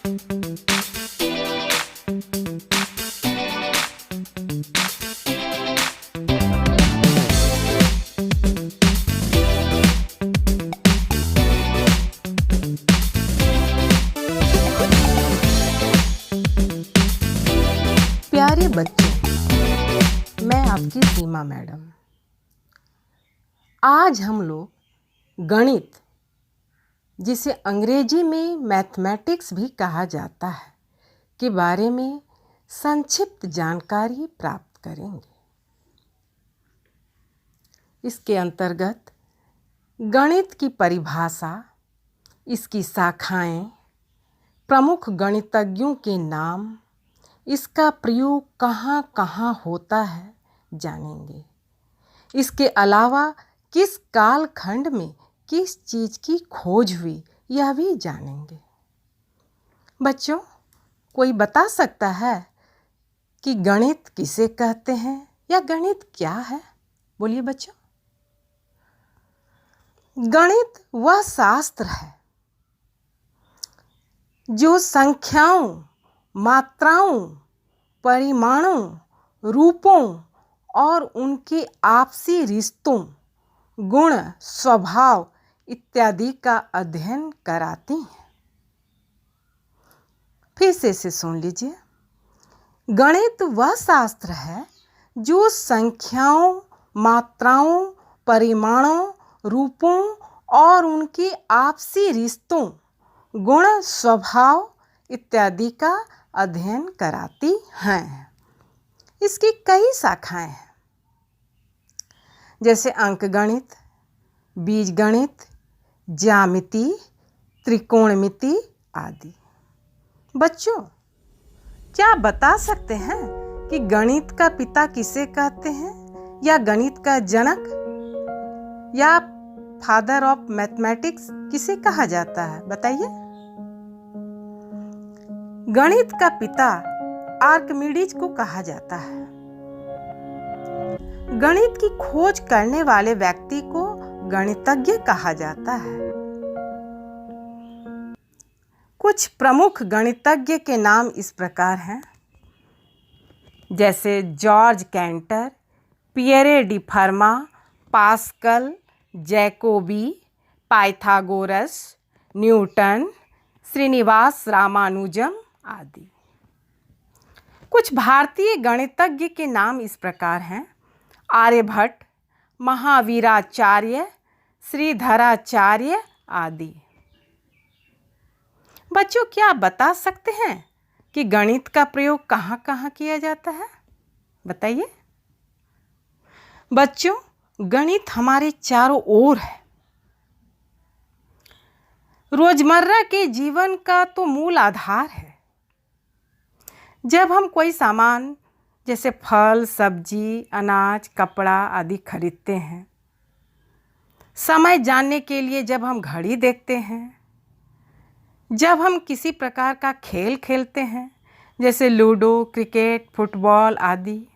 प्यारे बच्चों, मैं आपकी सीमा मैडम। आज हम लोग गणित, जिसे अंग्रेजी में मैथमेटिक्स भी कहा जाता है, के बारे में संक्षिप्त जानकारी प्राप्त करेंगे। इसके अंतर्गत गणित की परिभाषा, इसकी शाखाएं, प्रमुख गणितज्ञों के नाम, इसका प्रयोग कहाँ कहाँ होता है जानेंगे। इसके अलावा किस कालखंड में किस चीज़ की खोज हुई यह भी जानेंगे। बच्चों, कोई बता सकता है कि गणित किसे कहते हैं या गणित क्या है? बोलिए बच्चों। गणित वह शास्त्र है जो संख्याओं, मात्राओं, परिमाणों, रूपों और उनके आपसी रिश्तों, गुण, स्वभाव इत्यादि का अध्ययन कराती हैं। फिर से इसे सुन लीजिए। गणित वह शास्त्र है जो संख्याओं, मात्राओं, परिमाणों, रूपों और उनके आपसी रिश्तों, गुण, स्वभाव इत्यादि का अध्ययन कराती हैं। इसकी कई शाखाएं हैं, जैसे अंकगणित, बीजगणित, ज्यामिति, त्रिकोणमिति आदि। बच्चों, क्या बता सकते हैं कि गणित का पिता किसे कहते हैं, या गणित का जनक या फादर ऑफ मैथमेटिक्स किसे कहा जाता है? बताइए। गणित का पिता आर्किमिडीज को कहा जाता है। गणित की खोज करने वाले व्यक्ति को गणितज्ञ कहा जाता है। कुछ प्रमुख गणितज्ञ के नाम इस प्रकार हैं, जैसे George Cantor, Pierre de Fermat, Pascal, Jacobi, Pythagoras, Newton, Srinivas Ramanujam आदि। कुछ भारतीय गणितज्ञ के नाम इस प्रकार हैं, आर्यभट्ट, महावीराचार्य, श्रीधराचार्य आदि। बच्चों, क्या बता सकते हैं कि गणित का प्रयोग कहाँ कहाँ किया जाता है? बताइए। बच्चों, गणित हमारे चारों ओर है। रोजमर्रा के जीवन का तो मूल आधार है। जब हम कोई सामान जैसे फल, सब्जी, अनाज, कपड़ा आदि खरीदते हैं, समय जानने के लिए जब हम घड़ी देखते हैं, जब हम किसी प्रकार का खेल खेलते हैं जैसे लूडो, क्रिकेट, फुटबॉल आदि,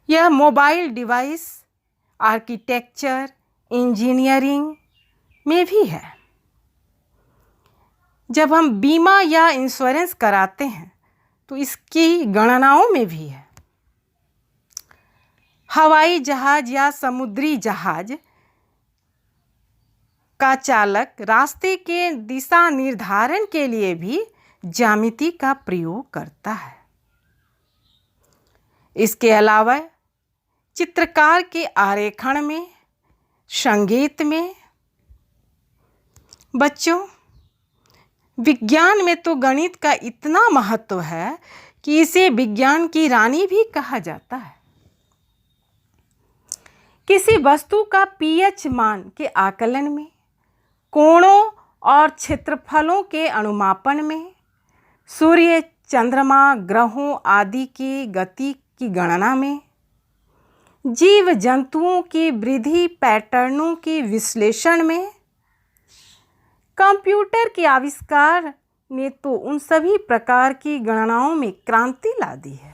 यह मोबाइल डिवाइस, आर्किटेक्चर, इंजीनियरिंग में भी है। जब हम बीमा या इंश्योरेंस कराते हैं तो इसकी गणनाओं में भी है। हवाई जहाज या समुद्री जहाज का चालक रास्ते के दिशा निर्धारण के लिए भी ज्यामिति का प्रयोग करता है। इसके अलावा चित्रकार के आरेखन में, संगीत में। बच्चों, विज्ञान में तो गणित का इतना महत्व है कि इसे विज्ञान की रानी भी कहा जाता है। किसी वस्तु का pH मान के आकलन में, कोणों और क्षेत्रफलों के अनुमापन में, सूर्य, चंद्रमा, ग्रहों आदि की गति की गणना में, जीव जंतुओं की वृद्धि पैटर्नों के विश्लेषण में, कंप्यूटर के आविष्कार ने तो उन सभी प्रकार की गणनाओं में क्रांति ला दी है।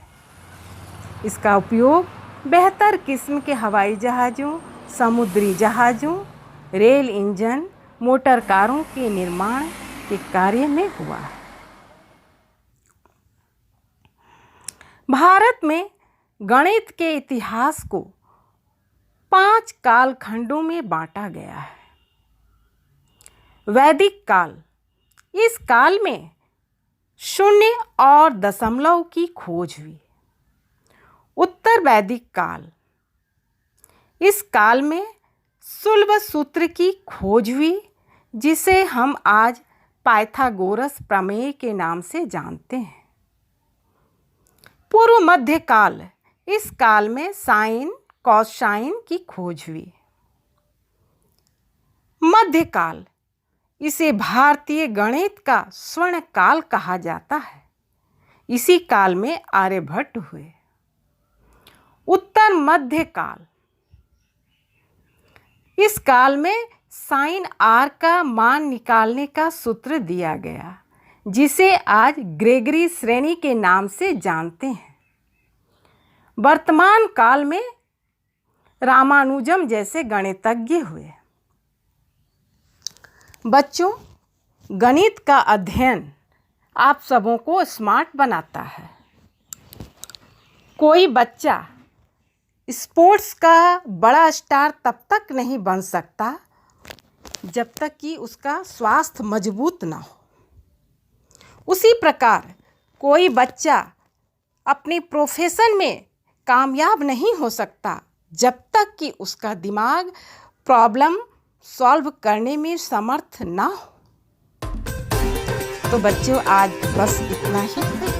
इसका उपयोग बेहतर किस्म के हवाई जहाज़ों, समुद्री जहाज़ों, रेल इंजन, मोटर कारों के निर्माण, के कार्य में हुआ है। भारत में गणित के इतिहास को 5 कालखंडों में बांटा गया है। वैदिक काल, इस काल में शून्य और दशमलव की खोज हुई। उत्तर वैदिक काल, इस काल में सुलभ सूत्र की खोज हुई, जिसे हम आज पाइथागोरस प्रमेय के नाम से जानते हैं। पूर्व मध्य काल, इस काल में साइन कोसाइन की खोज हुई। मध्यकाल, इसे भारतीय गणित का स्वर्ण काल कहा जाता है। इसी काल में आर्यभट्ट हुए। उत्तर मध्य काल, इस काल में साइन आर का मान निकालने का सूत्र दिया गया, जिसे आज ग्रेगरी श्रेणी के नाम से जानते हैं। वर्तमान काल में रामानुजम जैसे गणितज्ञ हुए। बच्चों, गणित का अध्ययन आप सबों को स्मार्ट बनाता है। कोई बच्चा स्पोर्ट्स का बड़ा स्टार तब तक नहीं बन सकता जब तक कि उसका स्वास्थ्य मजबूत ना हो। उसी प्रकार कोई बच्चा अपने प्रोफेशन में कामयाब नहीं हो सकता जब तक कि उसका दिमाग प्रॉब्लम सॉल्व करने में समर्थ ना हो। तो बच्चों, आज बस इतना ही।